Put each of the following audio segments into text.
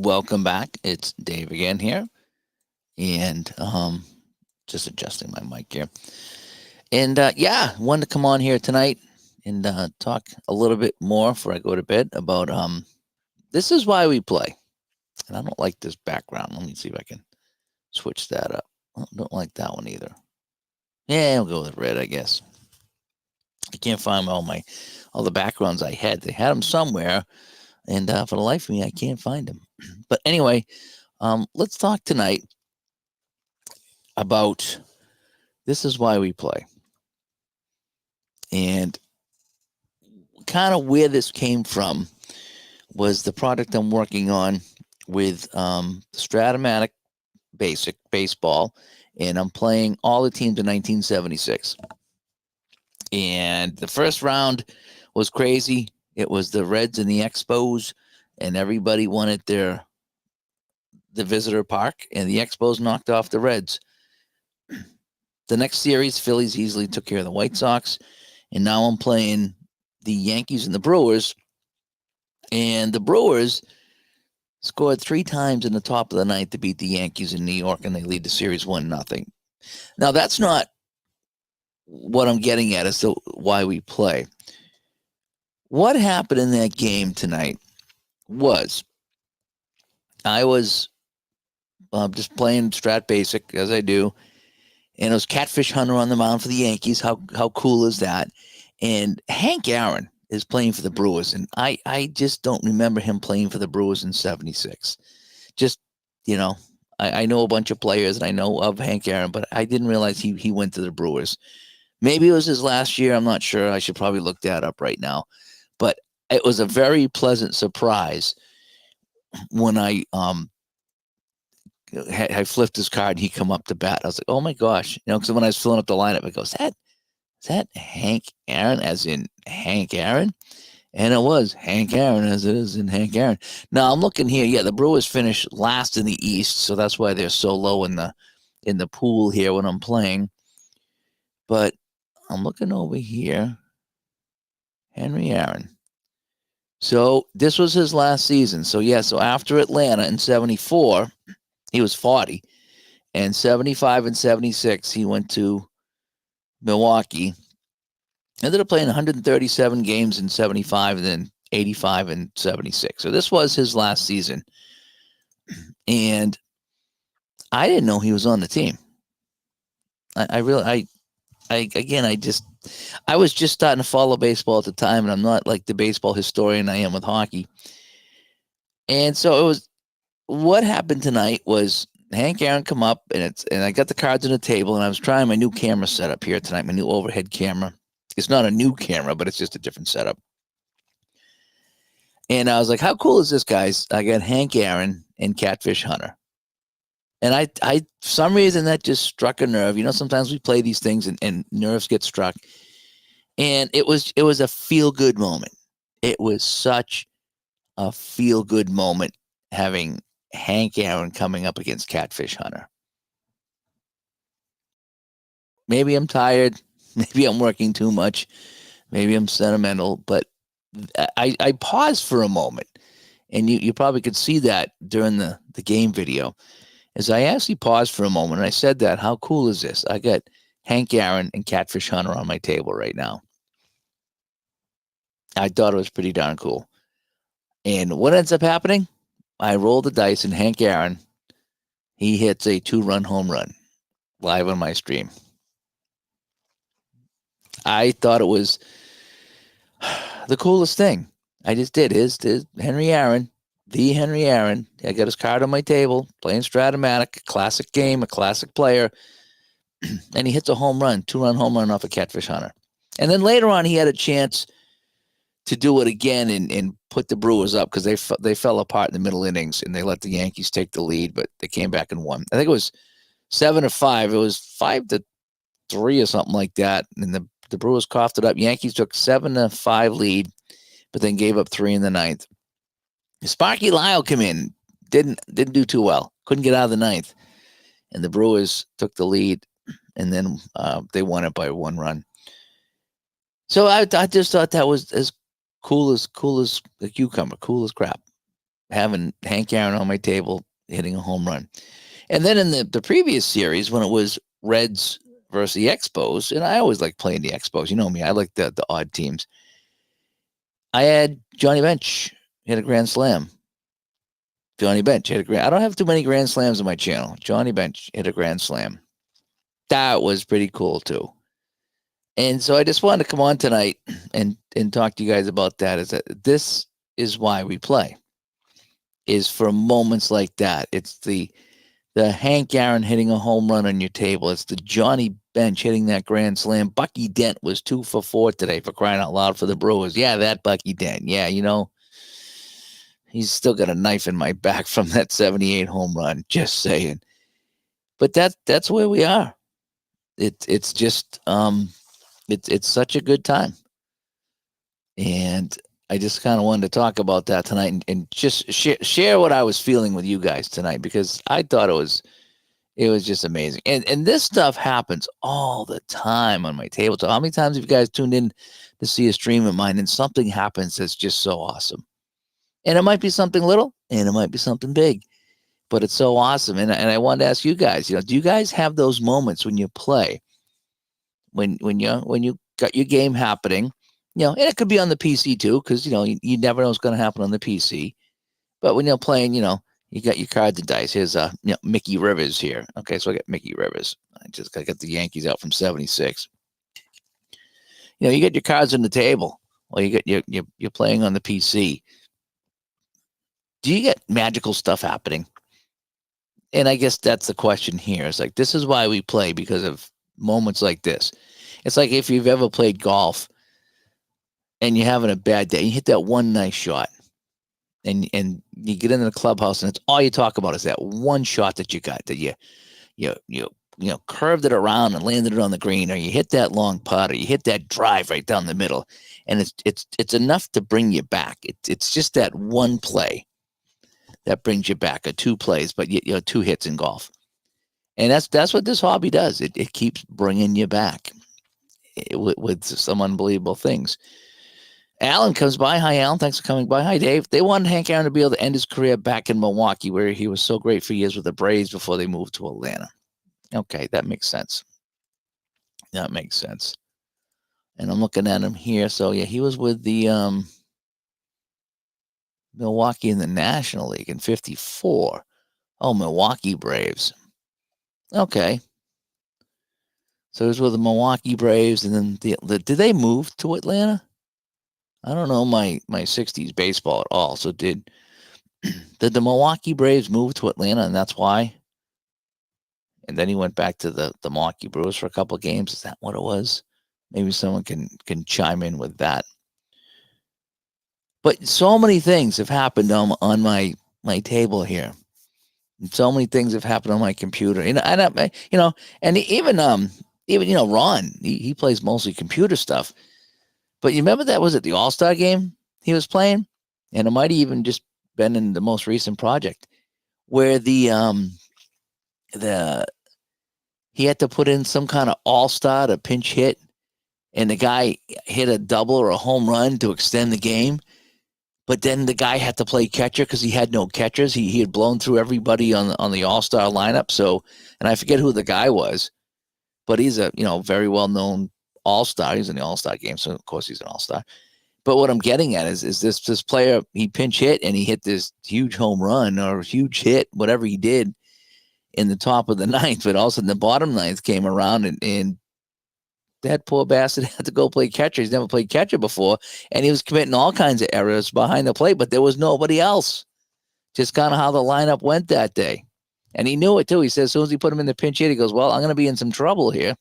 Welcome back. It's Dave again here, and just adjusting my mic here. And yeah, wanted to come on here tonight and talk a little bit more before I go to bed about this is why we play. And I don't like this background. Let me see if I can switch that up. I don't like that one either. Yeah, I'll go with red, I guess. I can't find all the backgrounds I had. They had them somewhere, and for the life of me, I can't find them. But anyway, let's talk tonight about this is why we play and kind of where this came from was the product I'm working on with Strat-o-matic basic baseball, and I'm playing all the teams in 1976. And the first round was crazy. It was the Reds and the Expos, and everybody wanted the visitor park, and the Expos knocked off the Reds. The next series, Phillies easily took care of the White Sox, and now I'm playing the Yankees and the Brewers, and the Brewers scored 3 times in the top of the ninth to beat the Yankees in New York, and they lead the series 1-0. Now, that's not what I'm getting at as to why we play. What happened in that game tonight was I was just playing Strat Basic, as I do, and it was Catfish Hunter on the mound for the Yankees. How cool is that? And Hank Aaron is playing for the Brewers, and I just don't remember him playing for the Brewers in 76. Just, you know, I know a bunch of players, and I know of Hank Aaron, but I didn't realize he went to the Brewers. Maybe it was his last year. I'm not sure. I should probably look that up right now. But it was a very pleasant surprise when I flipped his card and he come up to bat. I was like, oh my gosh, because when I was filling up the lineup, I go, is that Hank Aaron, as in Hank Aaron? And it was Hank Aaron, as it is in Hank Aaron. Now I'm looking here. Yeah, the Brewers finished last in the East, so that's why they're so low in the pool here when I'm playing. But I'm looking over here. Henry Aaron. So this was his last season. So yeah, so after Atlanta in 74, he was 40. And 75 and 76, he went to Milwaukee. Ended up playing 137 games in 75 and then 85 and 76. So this was his last season. And I didn't know he was on the team. I was just starting to follow baseball at the time, and I'm not like the baseball historian I am with hockey. And so it was, what happened tonight was Hank Aaron come up, and I got the cards on the table, and I was trying my new camera setup here tonight, my new overhead camera. It's not a new camera, but it's just a different setup. And I was like, how cool is this, guys? I got Hank Aaron and Catfish Hunter. And I for some reason that just struck a nerve. Sometimes we play these things and nerves get struck. And it was a feel-good moment. It was such a feel-good moment having Hank Aaron coming up against Catfish Hunter. Maybe I'm tired. Maybe I'm working too much. Maybe I'm sentimental. But I paused for a moment. And you probably could see that during the game video. As I actually paused for a moment, and I said that, how cool is this? I got Hank Aaron and Catfish Hunter on my table right now. I thought it was pretty darn cool. And what ends up happening? I roll the dice, and Hank Aaron, he hits a 2-run home run live on my stream. I thought it was the coolest thing. I just did. His Henry Aaron, the Henry Aaron. I got his card on my table, playing Strat-o-matic, a classic game, a classic player. And he hits a home run, 2-run home run off a Catfish Hunter. And then later on, he had a chance to do it again and put the Brewers up because they fell apart in the middle innings and they let the Yankees take the lead, but they came back and won. I think it was 7-5. It was 5-3 or something like that. And the Brewers coughed it up. Yankees took 7-5 lead, but then gave up 3 in the ninth. Sparky Lyle came in, didn't do too well, couldn't get out of the ninth, and the Brewers took the lead, and then they won it by 1 run. So I just thought that was as cool as a cucumber, cool as crap. having Hank Aaron on my table hitting a home run. And then in the previous series, when it was Reds versus the Expos, and I always like playing the Expos. You know me, I like the odd teams. I had Johnny Bench hit a grand slam. Johnny Bench hit a grand. I don't have too many grand slams on my channel. Johnny Bench hit a grand slam. That was pretty cool too. And so I just wanted to come on tonight and talk to you guys about that. Is that this is why we play? Is for moments like that. It's the Hank Aaron hitting a home run on your table. It's the Johnny Bench hitting that grand slam. Bucky Dent was 2 for 4 today, for crying out loud, for the Brewers. Yeah, that Bucky Dent. Yeah, you know, he's still got a knife in my back from that 78 home run. Just saying. But that's where we are. It's just it's such a good time. And I just kind of wanted to talk about that tonight and just share what I was feeling with you guys tonight, because I thought it was just amazing. And this stuff happens all the time on my tabletop. How many times have you guys tuned in to see a stream of mine and something happens that's just so awesome? And it might be something little and it might be something big, but it's so awesome. And I wanted to ask you guys, do you guys have those moments when you play, when you got your game happening, and it could be on the PC too, because, you never know what's going to happen on the PC. But when you're playing, you got your cards and dice. Here's Mickey Rivers here. Okay, so I got Mickey Rivers. I got the Yankees out from 76. You get your cards on the table, or you're playing on the PC. Do you get magical stuff happening? And I guess that's the question here. It's like, this is why we play, because of moments like this. It's like if you've ever played golf and you're having a bad day, you hit that one nice shot, and you get into the clubhouse, and it's all you talk about is that one shot that you got, that you curved it around and landed it on the green, or you hit that long putt, or you hit that drive right down the middle, and it's enough to bring you back. It's just that one play that brings you back, or two plays, but two hits in golf, and that's what this hobby does. It keeps bringing you back with some unbelievable things. Alan comes by. Hi, Alan. Thanks for coming by. Hi, Dave. They wanted Hank Aaron to be able to end his career back in Milwaukee, where he was so great for years with the Braves before they moved to Atlanta. Okay, that makes sense. That makes sense. And I'm looking at him here. So, yeah, he was with the Milwaukee in the National League in 54. Oh, Milwaukee Braves. Okay. So he was with the Milwaukee Braves, and then did they move to Atlanta? I don't know my 60s baseball at all. So did the Milwaukee Braves move to Atlanta, and that's why? And then he went back to the Milwaukee Brewers for a couple of games. Is that what it was? Maybe someone can chime in with that. But so many things have happened on my table here. So many things have happened on my computer, and even Ron, he plays mostly computer stuff. But you remember that was at the All-Star game he was playing, and it might have even just been in the most recent project where he had to put in some kind of All-Star to pinch hit, and the guy hit a double or a home run to extend the game. But then the guy had to play catcher because he had no catchers. He had blown through everybody on the All-Star lineup. So, and I forget who the guy was, but he's a very well-known All-Star. He's in the All-Star game, so of course he's an All-Star. But what I'm getting at is this player, he pinch hit and he hit this huge home run or huge hit, whatever he did, in the top of the ninth. But all of a sudden the bottom ninth came around, and that poor bastard had to go play catcher. He's never played catcher before, and he was committing all kinds of errors behind the plate, but there was nobody else. Just kind of how the lineup went that day. And he knew it too. He said as soon as he put him in the pinch hit, he goes, well, I'm going to be in some trouble here.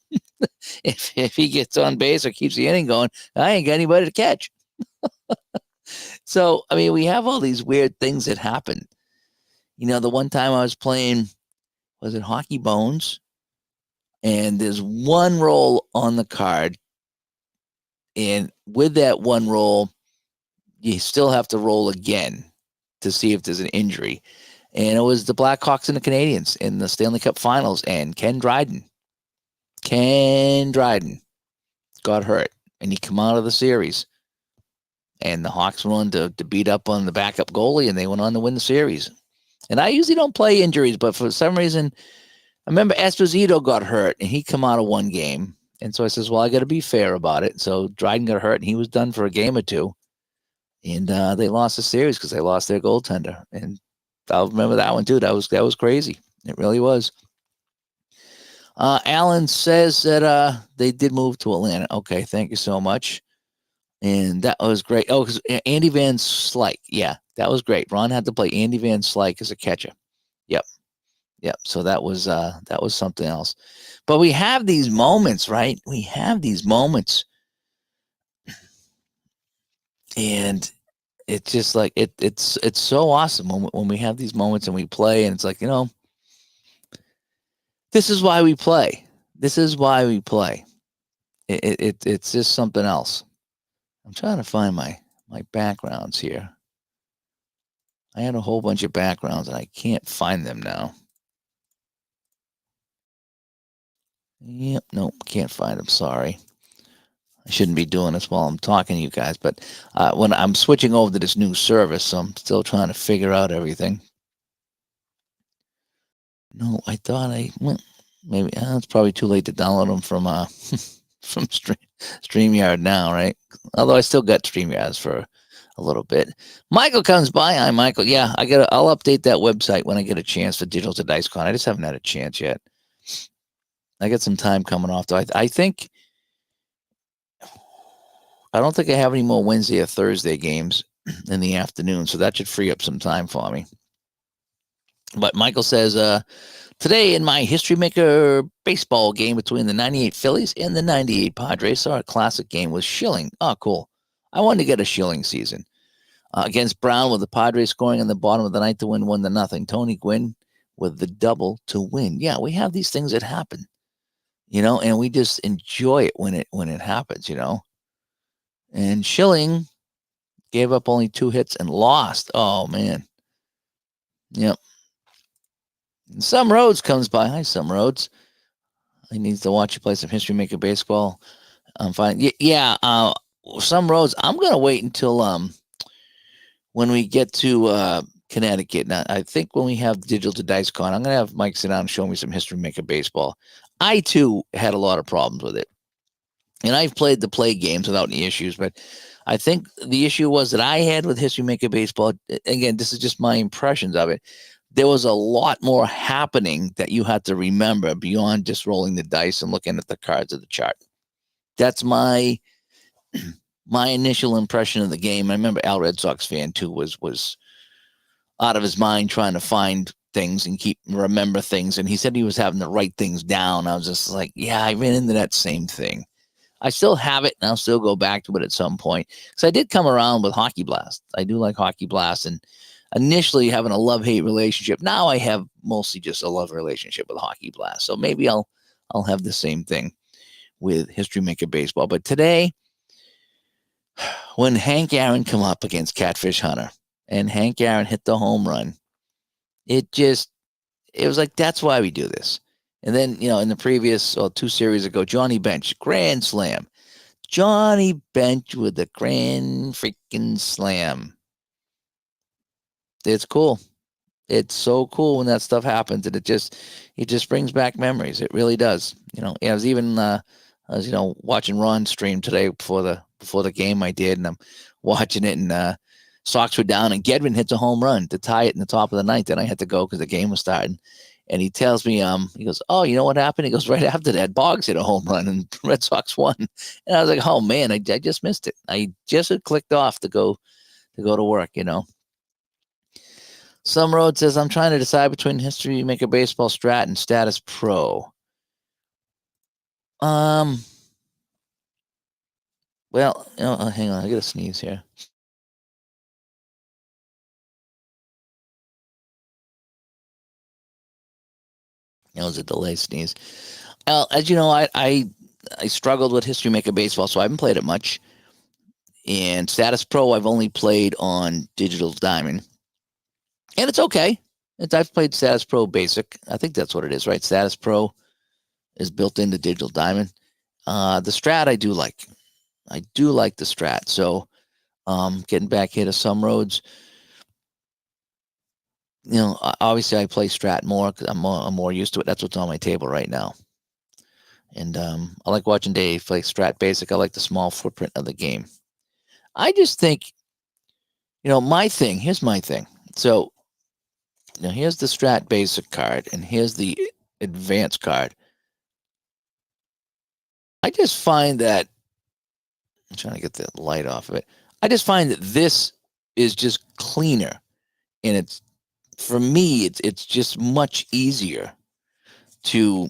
if he gets on base or keeps the inning going, I ain't got anybody to catch. So, I mean, we have all these weird things that happen. The one time I was playing, was it Hockey Bones? And there's one roll on the card. And with that one roll, you still have to roll again to see if there's an injury. And it was the Blackhawks and the Canadiens in the Stanley Cup Finals. And Ken Dryden got hurt. And he come out of the series. and the Hawks went on to beat up on the backup goalie, and they went on to win the series. And I usually don't play injuries, but for some reason, I remember Esposito got hurt, and he come out of one game. And so I says, well, I got to be fair about it. So Dryden got hurt, and he was done for a game or two. And they lost the series because they lost their goaltender. And I'll remember that one, too. That was crazy. It really was. Alan says that they did move to Atlanta. Okay, thank you so much. And that was great. Oh, because Andy Van Slyke. Yeah, that was great. Ron had to play Andy Van Slyke as a catcher. Yep. So that was something else. But we have these moments, right? We have these moments. And it's just like it's so awesome when we have these moments and we play, and it's like, this is why we play. This is why we play. It's just something else. I'm trying to find my backgrounds here. I had a whole bunch of backgrounds and I can't find them now. Yep, nope, can't find them. Sorry. I shouldn't be doing this while I'm talking to you guys, but when I'm switching over to this new service, so I'm still trying to figure out everything. No, I thought maybe it's probably too late to download them from from StreamYard now, right? Although I still got StreamYards for a little bit. Michael comes by. Hi, Michael. Yeah, I'll update that website when I get a chance for Digital to DiceCon. I just haven't had a chance yet. I got some time coming off, though. I think I don't think I have any more Wednesday or Thursday games in the afternoon, so that should free up some time for me. But Michael says, today in my History Maker baseball game between the 98 Phillies and the 98 Padres, saw a classic game with Schilling. Oh, cool. I wanted to get a Schilling season. Against Brown, with the Padres scoring in the bottom of the ninth to win 1-0. Tony Gwynn with the double to win. Yeah, we have these things that happen, and we just enjoy it when it happens, And Schilling gave up only 2 hits and lost. Oh, man. Yep. And Some Roads comes by. Hi, Some Roads. I need to watch you play some History Maker baseball. I'm fine. Yeah. Some Roads. I'm gonna wait until when we get to Connecticut. Now, I think when we have Digital to DiceCon, I'm gonna have Mike sit down and show me some History Maker baseball. I too had a lot of problems with it, and I've played the play games without any issues. But I think the issue was that I had with History Maker baseball. Again, this is just my impressions of it. There was a lot more happening that you had to remember beyond just rolling the dice and looking at the cards of the chart. That's my initial impression of the game. I remember Al Red Sox fan too was out of his mind trying to find things and remember things. And he said he was having to write things down. I was just like, yeah, I ran into that same thing. I still have it, and I'll still go back to it at some point. So I did come around with Hockey Blast. I do like Hockey Blast, and initially having a love-hate relationship. Now I have mostly just a love relationship with Hockey Blast. So maybe I'll have the same thing with History Maker baseball. But today, when Hank Aaron come up against Catfish Hunter and Hank Aaron hit the home run, it was like, that's why we do this. And then, in the previous 2 series ago, Johnny Bench, grand slam. Johnny Bench with the grand freaking slam. It's cool. It's so cool when that stuff happens, and it just brings back memories. It really does. I was even watching Ron stream today before the game I did, and I'm watching it, and Sox were down, and Gedman hits a home run to tie it in the top of the ninth. Then I had to go because the game was starting. And he tells me, he goes, oh, you know what happened? He goes, right after that, Boggs hit a home run and Red Sox won. And I was like, oh man, I just missed it. I just had clicked off to go to work, Some Road says, I'm trying to decide between History Maker Baseball Strat and Status Pro. Well, hang on, I gotta sneeze here. It was a delayed sneeze. As you know, I struggled with History Maker Baseball, so I haven't played it much. And Status Pro, I've only played on Digital Diamond, and it's okay. I've played Status Pro Basic. I think that's what it is, right? Status Pro is built into Digital Diamond. The Strat I do like. I do like the Strat. So getting back here to some roads. Obviously I play Strat more because I'm more used to it. That's what's on my table right now. And I like watching Dave play Strat Basic. I like the small footprint of the game. I just think, here's my thing. So now here's the Strat Basic card, and here's the Advanced card. I just find that, I'm trying to get the light off of it. I just find that this is just cleaner, and for me, it's just much easier to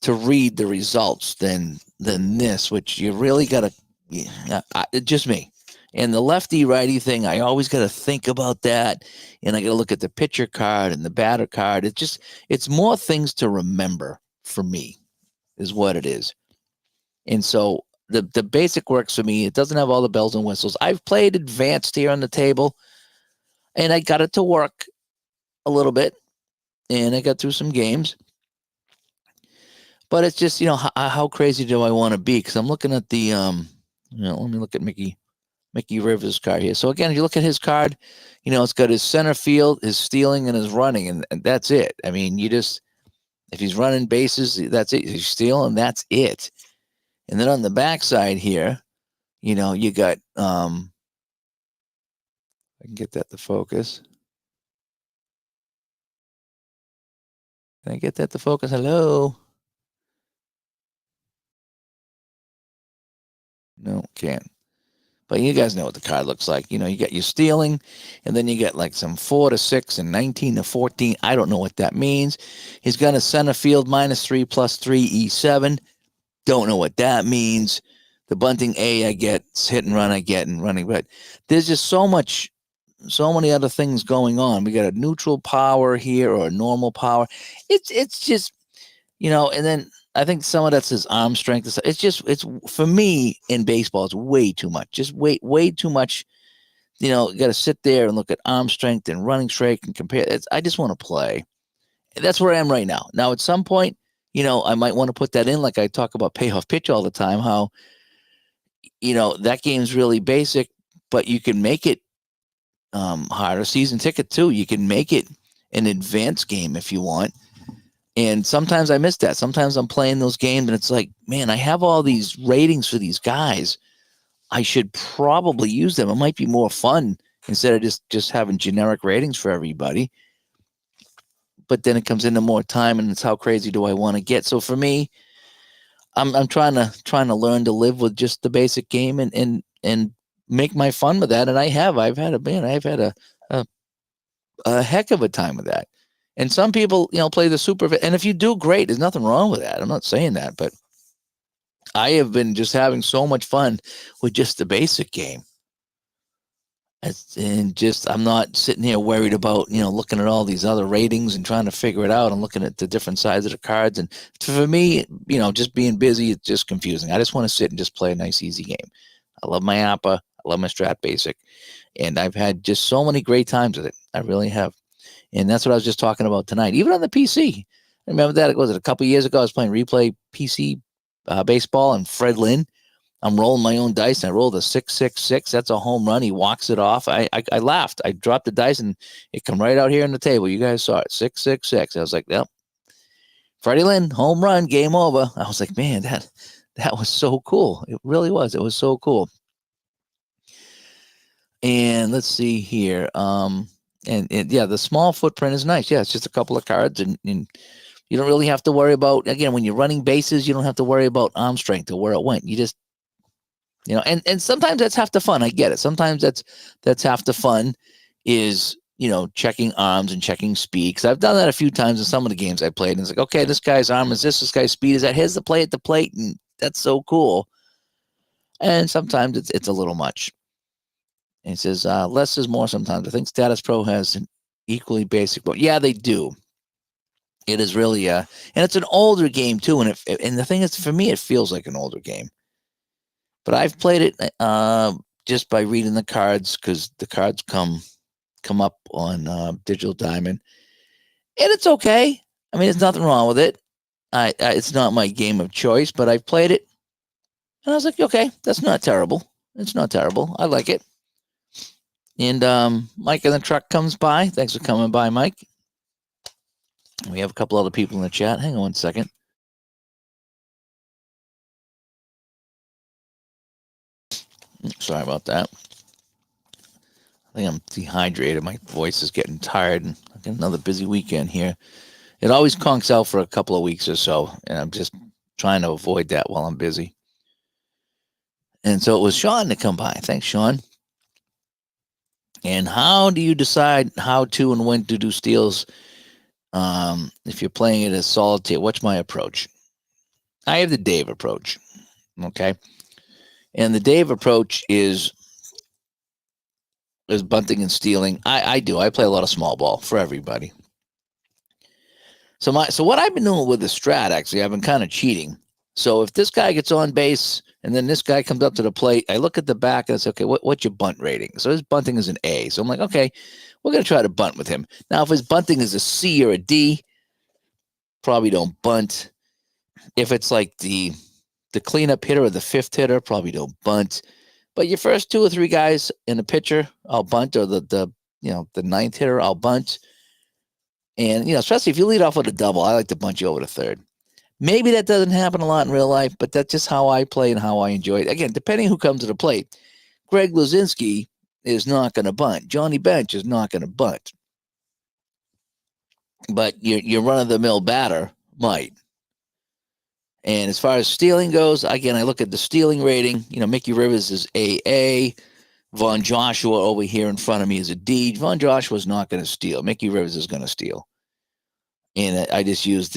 read the results than this, which you really got to. Yeah, just me. And the lefty righty thing, I always got to think about that, and I got to look at the pitcher card and the batter card. It's more things to remember for me, is what it is. And so the basic works for me. It doesn't have all the bells and whistles. I've played advanced here on the table, and I got it to work a little bit, and I got through some games. But it's just, how crazy do I want to be? Because I'm looking at the, let me look at Mickey Rivers' card here. So again, if you look at his card, it's got his center field, his stealing, and his running, and that's it. I mean, if he's running bases, that's it. He's stealing, that's it. And then on the backside here, you got, I can get that to focus. Can I get that to focus? Hello? No, can't. But you guys know what the card looks like. You got your stealing, and then you get like some 4 to 6 and 19 to 14. I don't know what that means. He's got a center field -3 +3 E7. Don't know what that means. The bunting A I get, hit and run I get, and running. But there's just so many other things going on. We got a neutral power here or a normal power. It's just, and then I think some of that's his arm strength. It's for me in baseball, it's way too much. Just way too much. You got to sit there and look at arm strength and running strength and compare. I just want to play. That's where I am right now. Now, at some point, I might want to put that in, like I talk about payoff pitch all the time, how, that game's really basic, but you can make it harder. Season ticket too. You can make it an advanced game if you want. And sometimes I miss that. Sometimes I'm playing those games and it's like, man, I have all these ratings for these guys. I should probably use them. It might be more fun instead of just having generic ratings for everybody. But then it comes into more time, and it's how crazy do I want to get? So for me, I'm trying to learn to live with just the basic game and make my fun with that. And I've had a heck of a time with that. And some people, play the super. And if you do great, there's nothing wrong with that. I'm not saying that, but I have been just having so much fun with just the basic game. I'm not sitting here worried about, looking at all these other ratings and trying to figure it out and looking at the different sides of the cards. And for me, just being busy, it's just confusing. I just want to sit and just play a nice, easy game. I love my APA. I love my Strat Basic. And I've had just so many great times with it. I really have. And that's what I was just talking about tonight. Even on the PC. I remember that, was it a couple of years ago? I was playing replay PC baseball, and Fred Lynn, I'm rolling my own dice, and I rolled a 666. That's a home run. He walks it off. I laughed. I dropped the dice, and it come right out here on the table. You guys saw it, 666. I was like, yep. Freddie Lynn, home run, game over. I was like, man, that was so cool. It really was. It was so cool. And let's see here. And yeah, the small footprint is nice. Yeah, it's just a couple of cards, and you don't really have to worry about, again, when you're running bases, you don't have to worry about arm strength or where it went. You just, and sometimes that's half the fun. I get it. Sometimes that's half the fun is, checking arms and checking speed. Because I've done that a few times in some of the games I played. And it's like, okay, this guy's arm is this guy's speed is that. Here's the play at the plate, and that's so cool. And sometimes it's a little much. And he says, less is more sometimes. I think Status Pro has an equally basic, but yeah, they do. It is really, and it's an older game too. And the thing is, for me, it feels like an older game. But I've played it just by reading the cards, because the cards come up on Digital Diamond, and it's okay. I mean, there's nothing wrong with it. It's not my game of choice, but I've played it, and I was like, okay, that's not terrible. It's not terrible. I like it. And Mike in the truck comes by. Thanks for coming by, Mike. We have a couple other people in the chat. Hang on 1 second. Sorry about that. I think I'm dehydrated. My voice is getting tired, and I got another busy weekend here. It always conks out for a couple of weeks or so, and I'm just trying to avoid that while I'm busy. And so it was Sean to come by. Thanks, Sean. And how do you decide how to and when to do steals if you're playing it as solitaire? What's my approach? I have the Dave approach, okay? And the Dave approach is bunting and stealing. I do. I play a lot of small ball for everybody. So what I've been doing with the strat, actually, I've been kind of cheating. So if this guy gets on base and then this guy comes up to the plate, I look at the back and I say, okay, what's your bunt rating? So his bunting is an A. So I'm like, okay, we're going to try to bunt with him. Now, if his bunting is a C or a D, probably don't bunt. If it's like the cleanup hitter or the fifth hitter, probably don't bunt. But your first 2 or 3 guys in the pitcher, I'll bunt, or the ninth hitter, I'll bunt. And especially if you lead off with a double, I like to bunt you over to third. Maybe that doesn't happen a lot in real life, but that's just how I play and how I enjoy it. Again, depending who comes to the plate. Greg Luzinski is not going to bunt. Johnny Bench is not going to bunt. But your run-of-the-mill batter might. And as far as stealing goes, again, I look at the stealing rating. Mickey Rivers is AA. Von Joshua over here in front of me is a D. Von Joshua is not going to steal. Mickey Rivers is going to steal. And I just use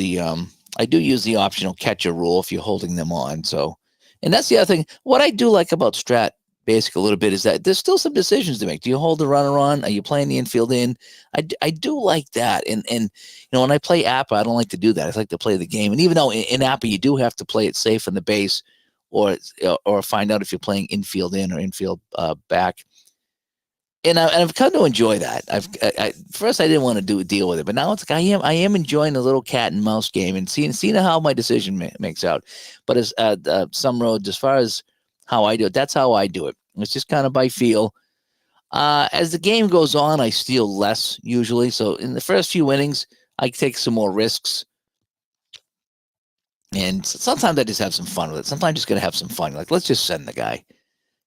I do use the optional catcher rule if you're holding them on. So, and that's the other thing. What I do like about Strat Basic a little bit is that there's still some decisions to make. Do you hold the runner on? Are you playing the infield in? I do like that. And when I play APA, I don't like to do that. I like to play the game. And even though in APA you do have to play it safe in the base, or find out if you're playing infield in or infield back. And I've come to enjoy that. First I didn't want to deal with it, but now it's like I am enjoying the little cat and mouse game and seeing how my decision makes out. But as some roads, as far as how I do it, that's how I do it. It's just kind of by feel. As the game goes on, I steal less usually. So in the first few innings, I take some more risks. And sometimes I just have some fun with it. Sometimes I'm just going to have some fun. Like, let's just send the guy.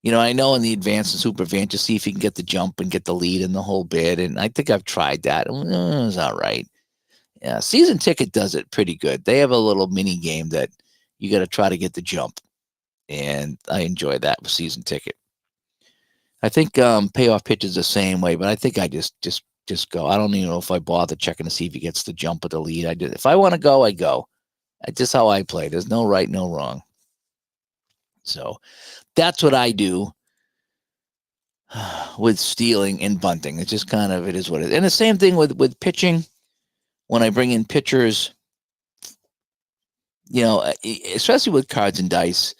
I know in the advanced and super advanced, just see if you can get the jump and get the lead in the whole bit. And I think I've tried that. It was all right. Yeah, Season Ticket does it pretty good. They have a little mini game that you got to try to get the jump. And I enjoy that with Season Ticket. I think Payoff Pitch is the same way, but I think I just go. I don't even know if I bother checking to see if he gets the jump or the lead. If I want to go, I go. That's just how I play. There's no right, no wrong. So that's what I do with stealing and bunting. It's just kind of, it is what it is. And the same thing with pitching. When I bring in pitchers, especially with cards and dice,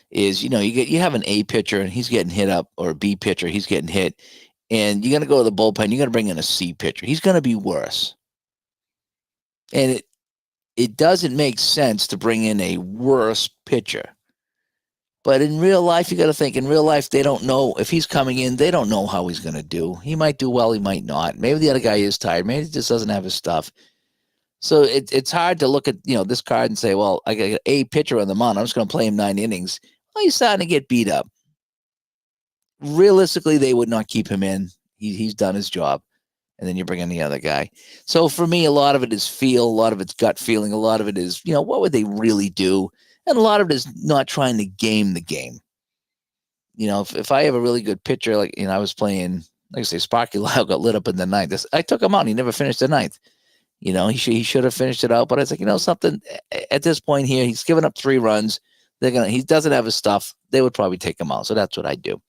is you have an A pitcher and he's getting hit up, or a B pitcher, he's getting hit, and you're gonna go to the bullpen. You're gonna bring in a C pitcher. He's gonna be worse, and it doesn't make sense to bring in a worse pitcher. But in real life, you got to think, in real life, they don't know if he's coming in. They don't know how he's going to do. He might do well. He might not. Maybe the other guy is tired. Maybe he just doesn't have his stuff. So it's hard to look at, this card and say, well, I got a pitcher on the mound. I'm just going to play him 9 innings. Well, he's starting to get beat up. Realistically, they would not keep him in. He's done his job. And then you bring in the other guy. So for me, a lot of it is feel. A lot of it's gut feeling. A lot of it is, what would they really do? And a lot of it is not trying to game the game. If I have a really good pitcher, like, I was playing, like I say, Sparky Lyle got lit up in the ninth. I took him out and he never finished the ninth. He should have finished it out. But it's like, something at this point here, he's given up 3 runs. He doesn't have his stuff. They would probably take him out. So that's what I do.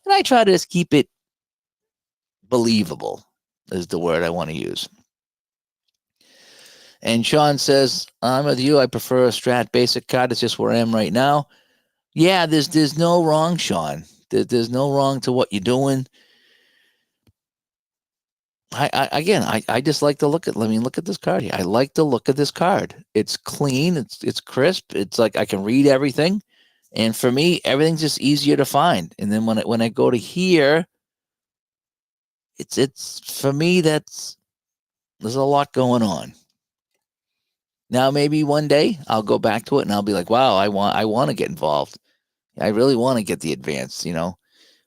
And I try to just keep it believable is the word I want to use. And Sean says, I'm with you. I prefer a Strat Basic card. It's just where I am right now. Yeah, there's no wrong, Sean. There's no wrong to what you're doing. I just like to look at. Look at this card here. I like to look at this card. It's clean. It's crisp. It's like I can read everything. And for me, everything's just easier to find. And then when I go to here, it's for me, there's a lot going on. Now maybe one day I'll go back to it and I'll be like, wow, I want to get involved. I really want to get the advanced.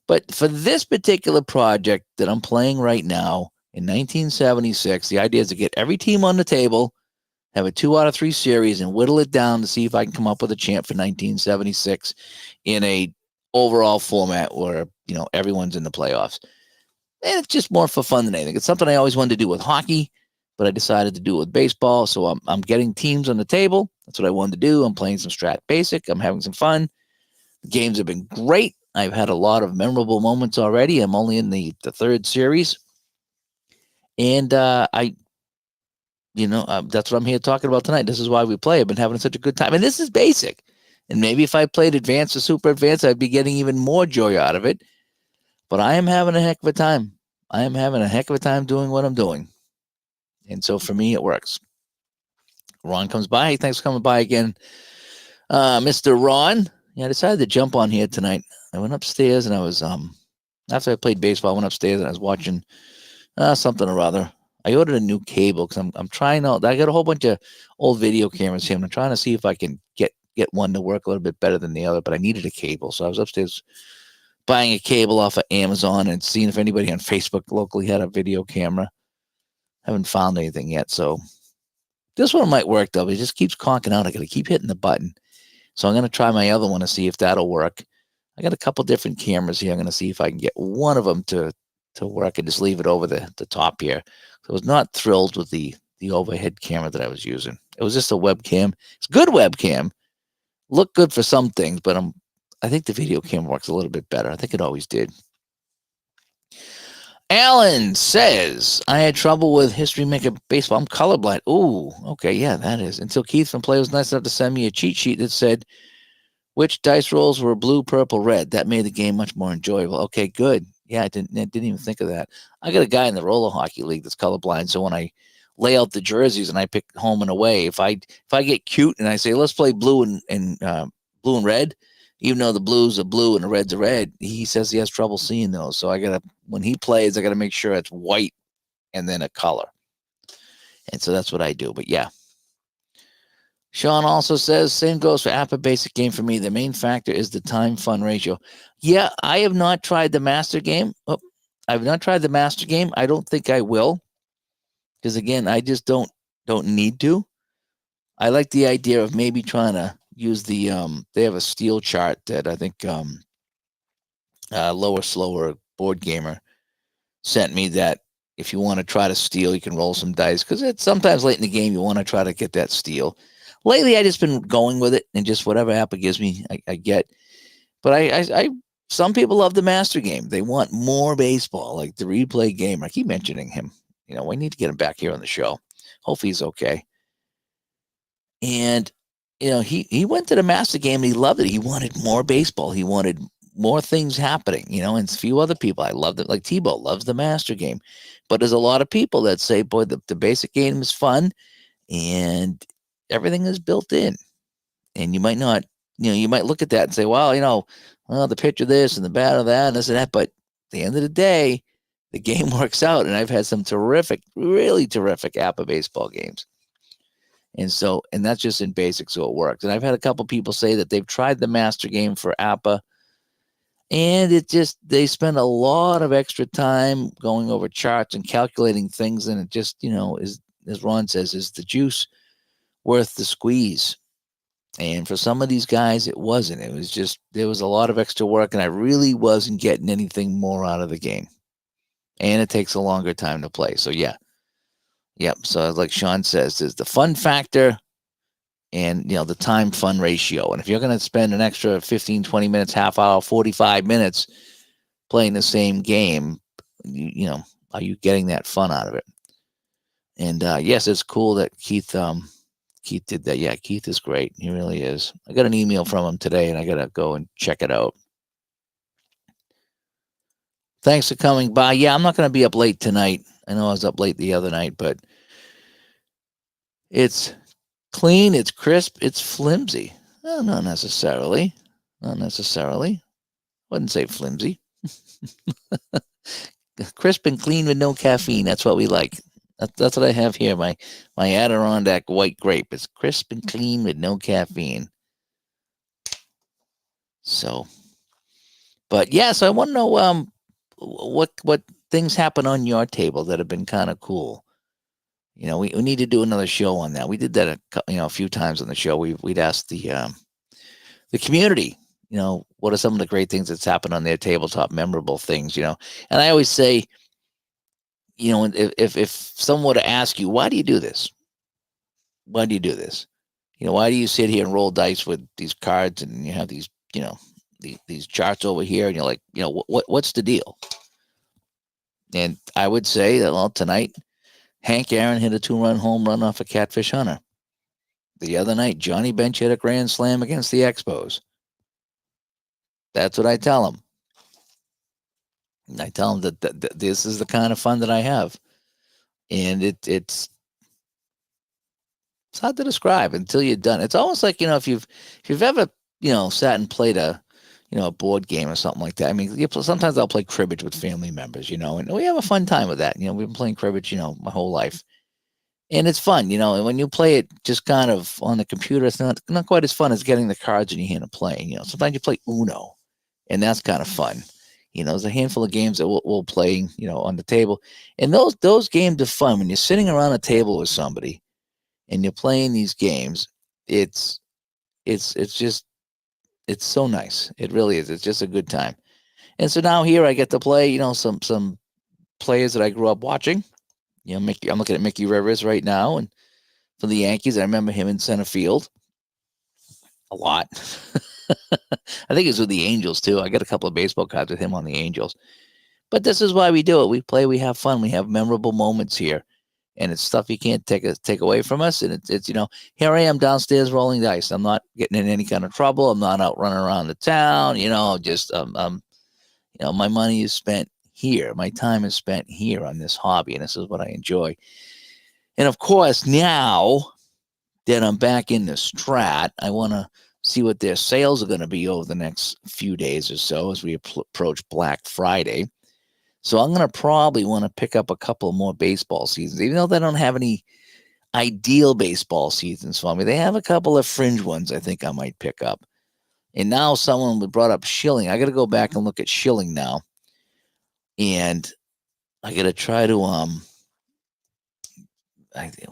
But for this particular project that I'm playing right now in 1976, the idea is to get every team on the table, have a 2 out of 3 series, and whittle it down to see if I can come up with a champ for 1976 in a overall format where everyone's in the playoffs. And it's just more for fun than anything. It's something I always wanted to do with hockey, but I decided to do it with baseball. So I'm getting teams on the table. That's what I wanted to do. I'm playing some Strat Basic. I'm having some fun. The games have been great. I've had a lot of memorable moments already. I'm only in the third series. And that's what I'm here talking about tonight. This is why we play. I've been having such a good time. And this is basic. And maybe if I played advanced or super advanced, I'd be getting even more joy out of it. But I am having a heck of a time. I am having a heck of a time doing what I'm doing. And so for me, it works. Ron comes by. Hey, thanks for coming by again. Mr. Ron. Yeah, I decided to jump on here tonight. I went upstairs and I was, after I played baseball, I went upstairs and I was watching something or other. I ordered a new cable because I'm trying out. I got a whole bunch of old video cameras here. And I'm trying to see if I can get one to work a little bit better than the other, but I needed a cable. So I was upstairs buying a cable off of Amazon and seeing if anybody on Facebook locally had a video camera. Haven't found anything yet. So this one might work though, but it just keeps conking out. I got to keep hitting the button. So I'm going to try my other one to see if that'll work. I got a couple different cameras here. I'm going to see if I can get one of them to work and just leave it over the top here. So I was not thrilled with the overhead camera that I was using. It was just a webcam. It's a good webcam. Looked good for some things, but I think the video camera works a little bit better. I think it always did. Alan says, I had trouble with History Maker Baseball. I'm colorblind. Ooh, okay, yeah, that is. Until Keith from Play was nice enough to send me a cheat sheet that said which dice rolls were blue, purple, red. That made the game much more enjoyable. Okay, good. Yeah, I didn't even think of that. I got a guy in the roller hockey league that's colorblind, so when I lay out the jerseys and I pick home and away, if I get cute and I say let's play blue and red, even though the blues are blue and the reds are red, he says he has trouble seeing those. So when he plays, I gotta make sure it's white and then a color. And so that's what I do. But yeah. Sean also says, same goes for APA basic game for me. The main factor is the time fun ratio. Yeah, I have not tried the master game. I've not tried the master game. I don't think I will. Because again, I just don't need to. I like the idea of maybe trying to use the they have a steel chart that I think Lower Slower Board Gamer sent me, that if you want to try to steal, you can roll some dice, because it's sometimes late in the game you want to try to get that steal. Lately, I just been going with it and just whatever APA gives me, I get. But I some people love the master game. They want more baseball, like the replay game. I keep mentioning him. We need to get him back here on the show. Hopefully he's okay. And he went to the master game and he loved it. He wanted more baseball. He wanted more things happening, and a few other people. I loved it. Like Tebow loves the master game. But there's a lot of people that say, boy, the basic game is fun and everything is built in. And you might not, you might look at that and say, well, the pitch of this and the bat of that and this and that. But at the end of the day, the game works out. And I've had some terrific, really terrific APA baseball games. And that's just in basic, so it works. And I've had a couple people say that they've tried the master game for APA, and they spend a lot of extra time going over charts and calculating things, and it just, is, as Ron says, is the juice worth the squeeze? And for some of these guys, it wasn't. It was just, there was a lot of extra work, and I really wasn't getting anything more out of the game. And it takes a longer time to play. So yeah. Yep. So like Sean says, there's the fun factor and, the time fun ratio. And if you're going to spend an extra 15, 20 minutes, half hour, 45 minutes playing the same game, are you getting that fun out of it? And yes, it's cool that Keith did that. Yeah, Keith is great. He really is. I got an email from him today and I got to go and check it out. Thanks for coming by. Yeah, I'm not going to be up late tonight. I know I was up late the other night, but it's clean, it's crisp, it's flimsy. Well, not necessarily. Not necessarily. Wouldn't say flimsy. Crisp and clean with no caffeine. That's what we like. That's what I have here. My Adirondack white grape. It's crisp and clean with no caffeine. So, but yeah. So I want to know what things happen on your table that have been kind of cool. We need to do another show on that. We did that a few times on the show. We'd ask the community, what are some of the great things that's happened on their tabletop, memorable things, And I always say, if someone were to ask you, why do you do this? Why do you do this? Why do you sit here and roll dice with these cards and you have these, these charts over here, and you're like, what's the deal? And I would say that, well, tonight, Hank Aaron hit a 2-run home run off a Catfish Hunter. The other night, Johnny Bench hit a grand slam against the Expos. That's what I tell them. And I tell them that this is the kind of fun that I have. And it's hard to describe until you're done. It's almost like, if you've ever, sat and played a board game or something like that. I mean, sometimes I'll play cribbage with family members, and we have a fun time with that. We've been playing cribbage, my whole life. And it's fun, and when you play it just kind of on the computer, it's not quite as fun as getting the cards in your hand and playing. Sometimes you play Uno, and that's kind of fun. There's a handful of games that we'll play, on the table, and those games are fun when you're sitting around a table with somebody, and you're playing these games. It's so nice. It really is. It's just a good time. And so now here I get to play, some players that I grew up watching. I'm looking at Mickey Rivers right now, and for the Yankees, I remember him in center field a lot. I think it's with the Angels too. I got a couple of baseball cards with him on the Angels. But this is why we do it. We play, we have fun, we have memorable moments here. And it's stuff you can't take away from us. And it's here I am downstairs rolling dice. I'm not getting in any kind of trouble. I'm not out running around the town. Just my money is spent here. My time is spent here on this hobby, and this is what I enjoy. And of course, now that I'm back in the Strat, I want to see what their sales are going to be over the next few days or so as we approach Black Friday. So I'm going to probably want to pick up a couple more baseball seasons, even though they don't have any ideal baseball seasons for me. They have a couple of fringe ones I think I might pick up. And now someone brought up Schilling. I got to go back and look at Schilling now. And I got to try to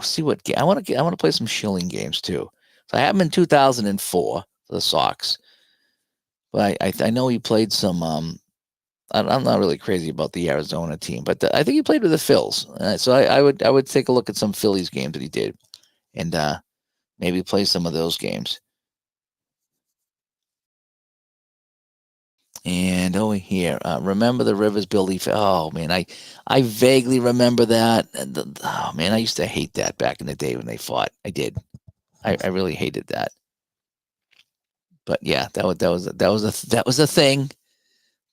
see what I want to play some Schilling games too. So I had him in 2004 for the Sox. But I know he played some I'm not really crazy about the Arizona team, but I think he played with the Phils. So I would take a look at some Phillies games that he did, and maybe play some of those games. And over here, remember the Rivers Billy? Oh man, I vaguely remember that. And oh man, I used to hate that back in the day when they fought. I did. I really hated that. But yeah, that was a thing.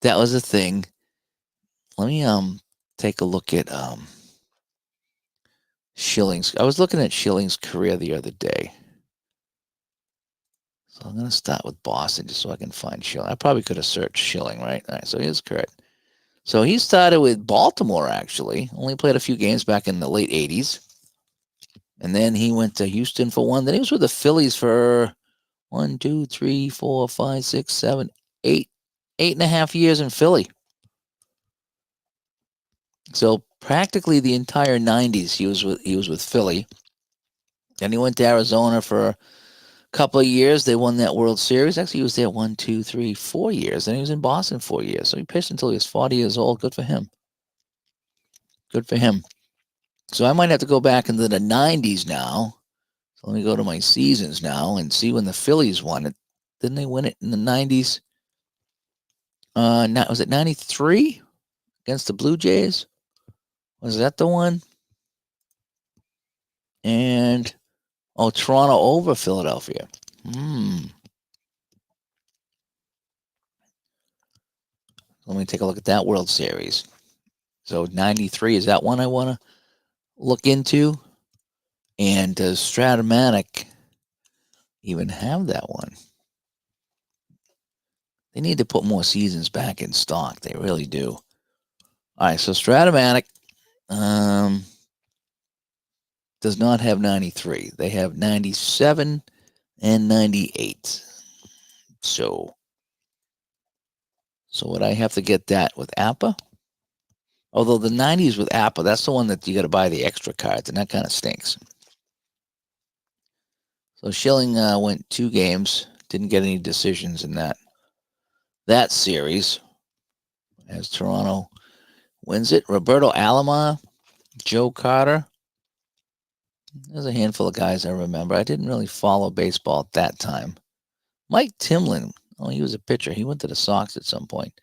That was a thing. Let me take a look at Schilling's. I was looking at Schilling's career the other day. So I'm going to start with Boston just so I can find Schilling. I probably could have searched Schilling, right? All right, so here's Kurt. So he started with Baltimore, actually. Only played a few games back in the late 80s. And then he went to Houston for one. Then he was with the Phillies for 1, 2, 3, 4, 5, 6, 7, 8, 8.5 years in Philly. So practically the entire 90s he was with Philly. Then he went to Arizona for a couple of years. They won that World Series. Actually, he was there 1, 2, 3, 4 years. Then he was in Boston 4 years. So he pitched until he was 40 years old. Good for him. Good for him. So I might have to go back into the 90s now. So let me go to my seasons now and see when the Phillies won it. Didn't they win it in the 90s? Was it 93 against the Blue Jays? Was that the one? And Toronto over Philadelphia. Let me take a look at that World Series. So 93, is that one I want to look into? And does Strat-o-matic even have that one? They need to put more seasons back in stock. They really do. All right, so Strat-o-matic does not have 93. They have 97 and 98. So would I have to get that with APA? Although the 90s with APA, that's the one that you got to buy the extra cards, and that kind of stinks. So Schilling went 2 games, didn't get any decisions in that series, as Toronto wins it. Roberto Alomar, Joe Carter. There's a handful of guys I remember. I didn't really follow baseball at that time. Mike Timlin, oh, he was a pitcher. He went to the Sox at some point.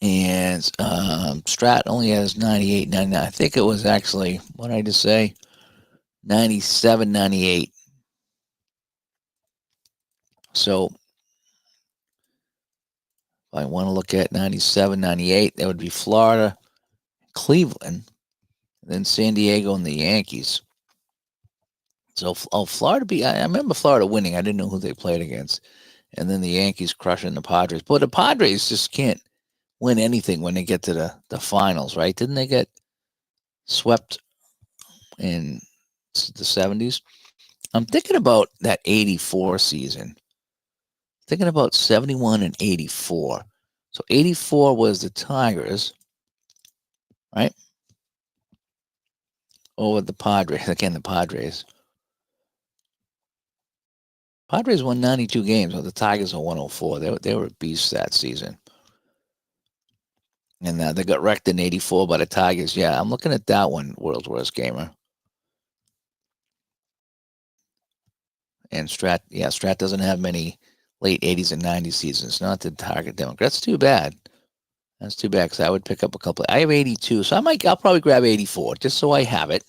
And Strat only has 98, 99. I think it was actually, what did I just say? 97, 98. So if I want to look at 97, 98, that would be Florida, Cleveland, and then San Diego and the Yankees. So, Florida I remember Florida winning. I didn't know who they played against. And then the Yankees crushing the Padres. But the Padres just can't win anything when they get to the finals, right? Didn't they get swept in the 70s? I'm thinking about that 84 season. Thinking about 71 and 84. So 84 was the Tigers, right? Over the Padres. Again, the Padres. Padres won 92 games, while the Tigers won 104. They were beasts that season. And they got wrecked in 84 by the Tigers. Yeah, I'm looking at that one, World's Worst Gamer. And Strat doesn't have many late 80s and 90s seasons. Not the target demo. That's too bad. That's too bad because I would pick up a couple. I have 82, so I'll probably grab 84 just so I have it.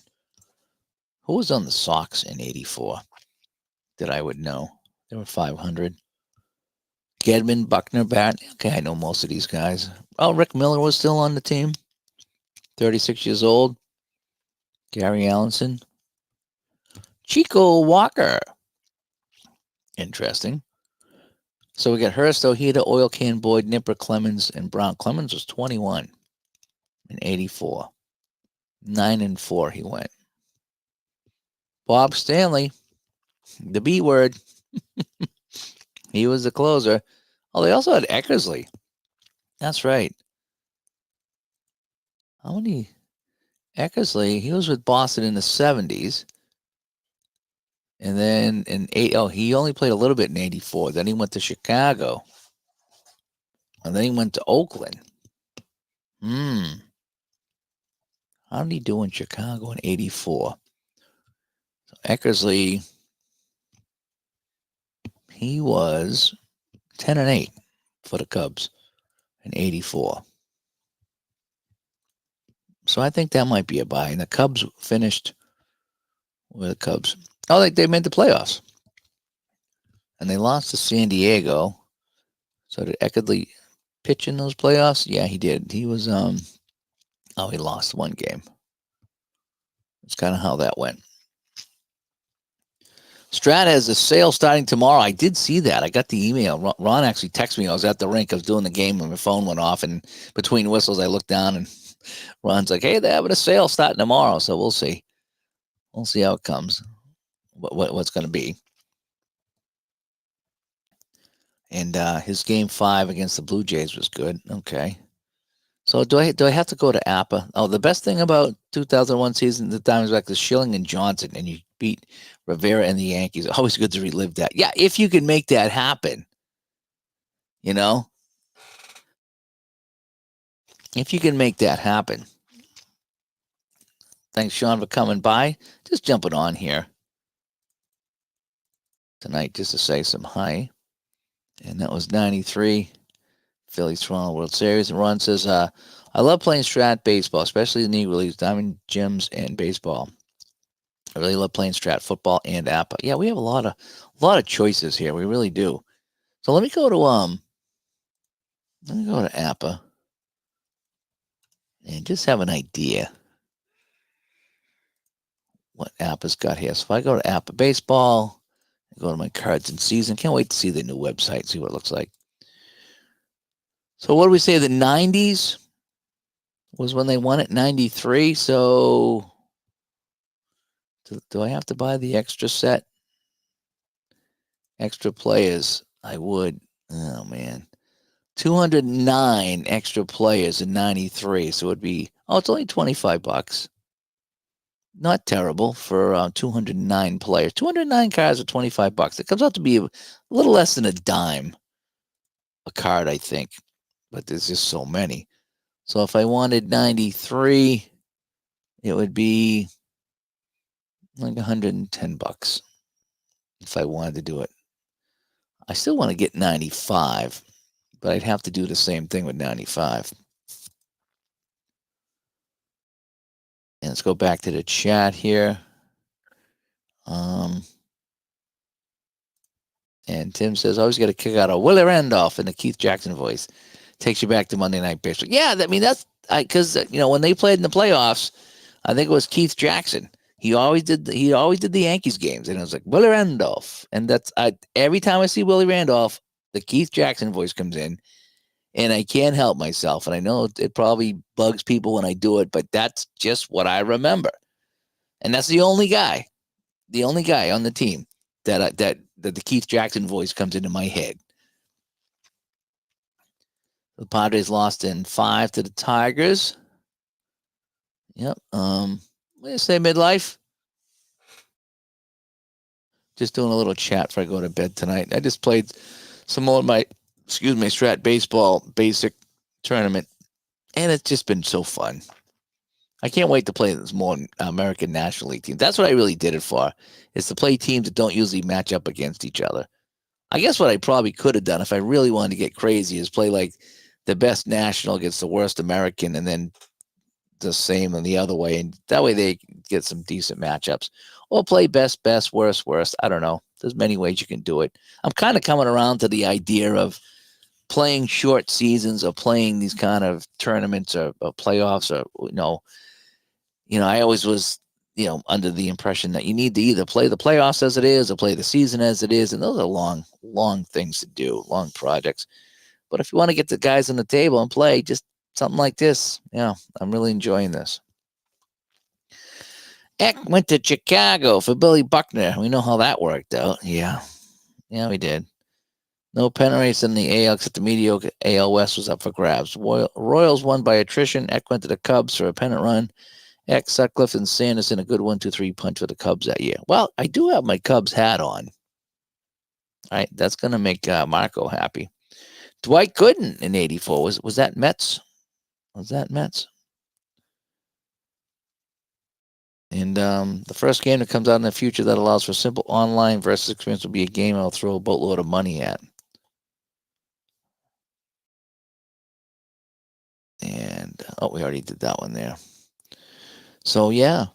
Who was on the Sox in 84 that I would know? They were 500. Gedman, Buckner, Barrett. Okay, I know most of these guys. Oh, Rick Miller was still on the team. 36 years old. Gary Allenson. Chico Walker. Interesting. So we got Hurst, Ojeda, Oil Can, Boyd, Nipper, Clemens, and Brown. Clemens was 21 in 84. 9 and 4 he went. Bob Stanley, the B word. He was the closer. Oh, they also had Eckersley. That's right. How many? Eckersley, he was with Boston in the 70s. And then he only played a little bit in 84. Then he went to Chicago. And then he went to Oakland. How did he do in Chicago in 84? So Eckersley, he was 10 and 8 for the Cubs in 84. So I think that might be a buy. And the Cubs finished with the Cubs. Oh, they made the playoffs. And they lost to San Diego. So did Eckersley pitch in those playoffs? Yeah, he did. He was he lost one game. That's kind of how that went. Strat has a sale starting tomorrow. I did see that. I got the email. Ron actually texted me. I was at the rink. I was doing the game and my phone went off. And between whistles, I looked down and Ron's like, "Hey, they're having a sale starting tomorrow." So we'll see. We'll see how it comes. What's going to be. And his game 5 against the Blue Jays was good. Okay. So do I have to go to APA? Oh, the best thing about 2001 season, the Diamondbacks, is Schilling and Johnson, and you beat Rivera and the Yankees. Always good to relive that. Yeah, if you can make that happen, you know, if you can make that happen. Thanks, Sean, for coming by. Just jumping on here tonight just to say some hi. And that was 93. Phillies Toronto World Series. And Ron says, I love playing Strat baseball, especially the Negro Leagues, Diamond Gyms, and baseball. I really love playing Strat football and APA. Yeah, we have a lot of choices here. We really do. So let me go to APA and just have an idea what APA's got here. So if I go to APA baseball Go to my cards in season. Can't wait to see the new website, see what it looks like. So what do we say? The 90s was when they won it, 93. So do I have to buy the extra set? Extra players? I would. Oh, man. 209 extra players in 93. So it'd be, it's only $25. Not terrible for 209 players. 209 cards are $25. It comes out to be a little less than a dime a card, I think. But there's just so many. So if I wanted 93, it would be like $110 if I wanted to do it. I still want to get 95, but I'd have to do the same thing with 95. And let's go back to the chat here. And Tim says, I always get a kick out of Willie Randolph in the Keith Jackson voice. Takes you back to Monday Night Baseball. Yeah, I mean, that's because, when they played in the playoffs, I think it was Keith Jackson. He always did the Yankees games, and it was like Willie Randolph. And that's every time I see Willie Randolph, the Keith Jackson voice comes in, and I can't help myself. And I know it probably bugs people when I do it, but that's just what I remember. And that's the only guy on the team that the Keith Jackson voice comes into my head. The Padres lost in 5 to the Tigers. Yep. Let's say midlife. Just doing a little chat before I go to bed tonight. I just played some more of my Strat baseball basic tournament, and it's just been so fun. I can't wait to play this more American National League team. That's what I really did it for, is to play teams that don't usually match up against each other. I guess what I probably could have done if I really wanted to get crazy is play like the best national against the worst American, and then the same in the other way, and that way they get some decent matchups. Or play best, worst. I don't know. There's many ways you can do it. I'm kind of coming around to the idea of playing short seasons or playing these kind of tournaments or playoffs or I always was under the impression that you need to either play the playoffs as it is or play the season as it is, and those are long things to do, long projects. But if you want to get the guys on the table and play just something like this, I'm really enjoying this. Eck went to Chicago for Billy Buckner. We know how that worked out. Yeah, we did. No pennant race in the AL except the mediocre AL West was up for grabs. Royals won by attrition. Eck went to the Cubs for a pennant run. Eck, Sutcliffe, and Sanderson a good 1-2-3 punch for the Cubs that year. Well, I do have my Cubs hat on. All right, that's going to make Marco happy. Dwight Gooden in 84. Was that Mets? Was that Mets? And the first game that comes out in the future that allows for simple online versus experience will be a game I'll throw a boatload of money at. And, we already did that one there. So, yeah.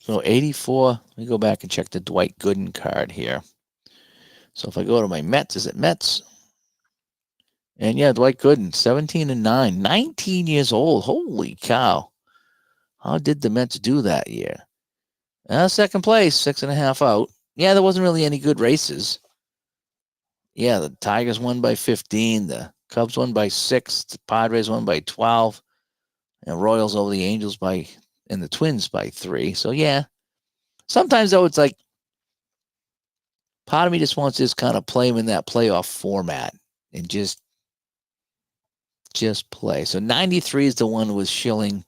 So, 84, let me go back and check the Dwight Gooden card here. So, if I go to my Mets, is it Mets? And, yeah, Dwight Gooden, 17-9, 19 years old. Holy cow. How did the Mets do that year? Second place, 6.5 out. Yeah, there wasn't really any good races. Yeah, the Tigers won by 15. The Cubs won by 6. The Padres won by 12. And Royals over the Angels and the Twins by 3. So, yeah. Sometimes, though, it's like part of me just wants to just kind of play them in that playoff format and just play. So, 93 is the one with Schilling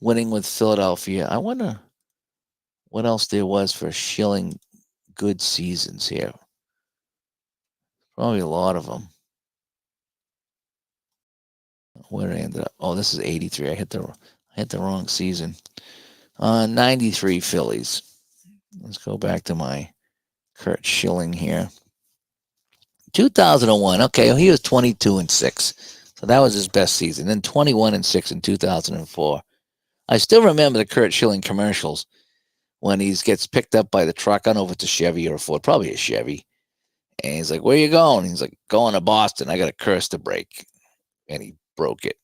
winning with Philadelphia. I wonder what else there was for Schilling good seasons here. Probably a lot of them. Where I ended up. Oh, this is 83. I hit the wrong season. 93 Phillies. Let's go back to my Curt Schilling here. 2001. Okay, well, he was 22-6. So that was his best season. Then 21-6 in 2004. I still remember the Curt Schilling commercials when he gets picked up by the truck. I don't know if it's a Chevy or a Ford, probably a Chevy. And he's like, "Where you going?" He's like, "Going to Boston. I got a curse to break." And he broke it.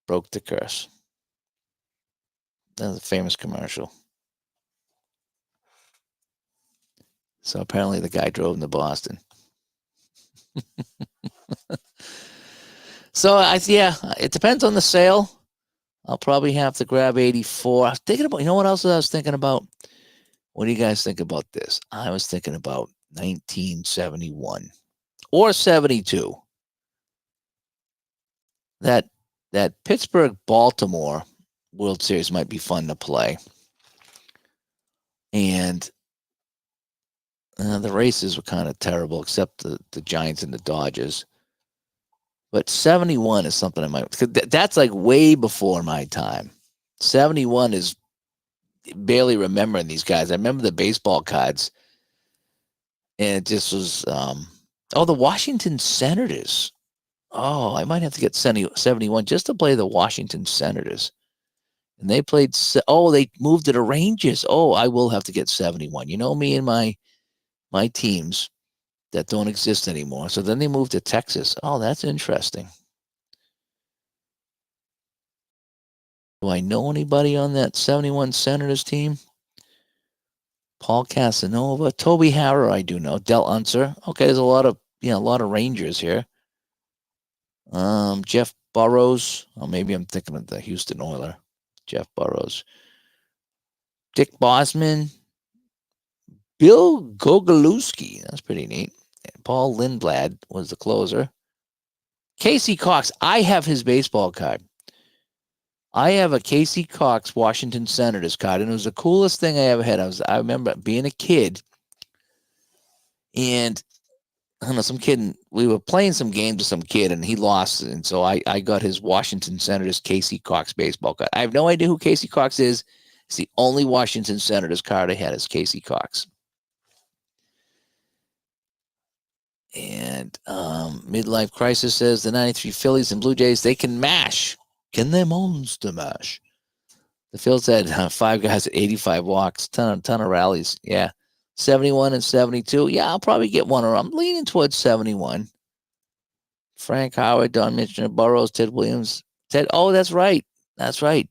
Broke the curse. That was a famous commercial. So apparently the guy drove him to Boston. So yeah, it depends on the sale. I'll probably have to grab 84. I was thinking about, you know what else I was thinking about? What do you guys think about this? I was thinking about 1971 or 72. That Pittsburgh Baltimore World Series might be fun to play. And the races were kind of terrible, except the Giants and the Dodgers. But 71 is something I might. That's like way before my time. 71 is barely remembering these guys. I remember the baseball cards, and it just was. The Washington Senators. Oh, I might have to get 71 just to play the Washington Senators. And they played. They moved to the Rangers. Oh, I will have to get 71. You know me and my teams that don't exist anymore. So then they moved to Texas. Oh, that's interesting. Do I know anybody on that 71 Senators team? Paul Casanova, Toby Harrow, I do know. Del Unser. Okay, there's a lot of Rangers here. Jeff Burrows. Oh, maybe I'm thinking of the Houston Oiler. Jeff Burrows. Dick Bosman. Bill Gogolewski. That's pretty neat. Paul Lindblad was the closer. Casey Cox. I have his baseball card. I have a Casey Cox Washington Senators card, and it was the coolest thing I ever had. I remember being a kid, and I don't know, some kid, we were playing some games with some kid, and he lost, and so I got his Washington Senators Casey Cox baseball card. I have no idea who Casey Cox is. It's the only Washington Senators card I had is Casey Cox. And Midlife Crisis says the 93 Phillies and Blue Jays, they can mash. Can they monster mash? The Phils had 5 guys at 85 walks, ton of rallies. Yeah. 71 and 72. Yeah, I'll probably get one. Or I'm leaning towards 71. Frank Howard, Don Mitchell, Burroughs, Ted Williams. Oh, that's right. That's right.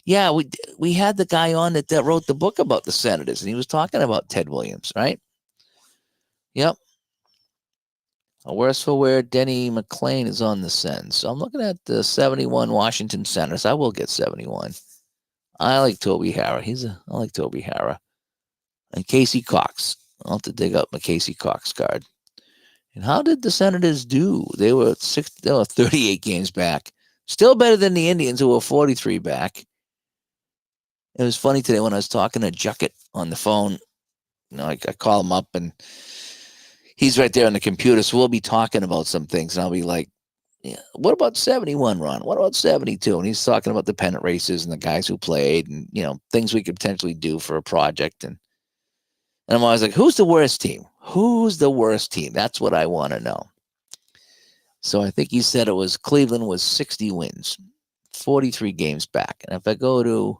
Yeah, we had the guy on that wrote the book about the Senators, and he was talking about Ted Williams, right? Yep. A worse for wear, Denny McClain is on the Sens. So I'm looking at the 71 Washington Senators. I will get 71. I like Toby Harrow. I like Toby Harrow. And Casey Cox. I'll have to dig up my Casey Cox card. And how did the Senators do? They were 38 games back. Still better than the Indians, who were 43 back. It was funny today when I was talking to Juckett on the phone. I call him up, and he's right there on the computer. So we'll be talking about some things, and I'll be like, yeah, what about 71, Ron? What about 72? And he's talking about the pennant races and the guys who played and, things we could potentially do for a project. And I'm always like, who's the worst team? Who's the worst team? That's what I want to know. So I think he said it was Cleveland was 60 wins, 43 games back. And if I go to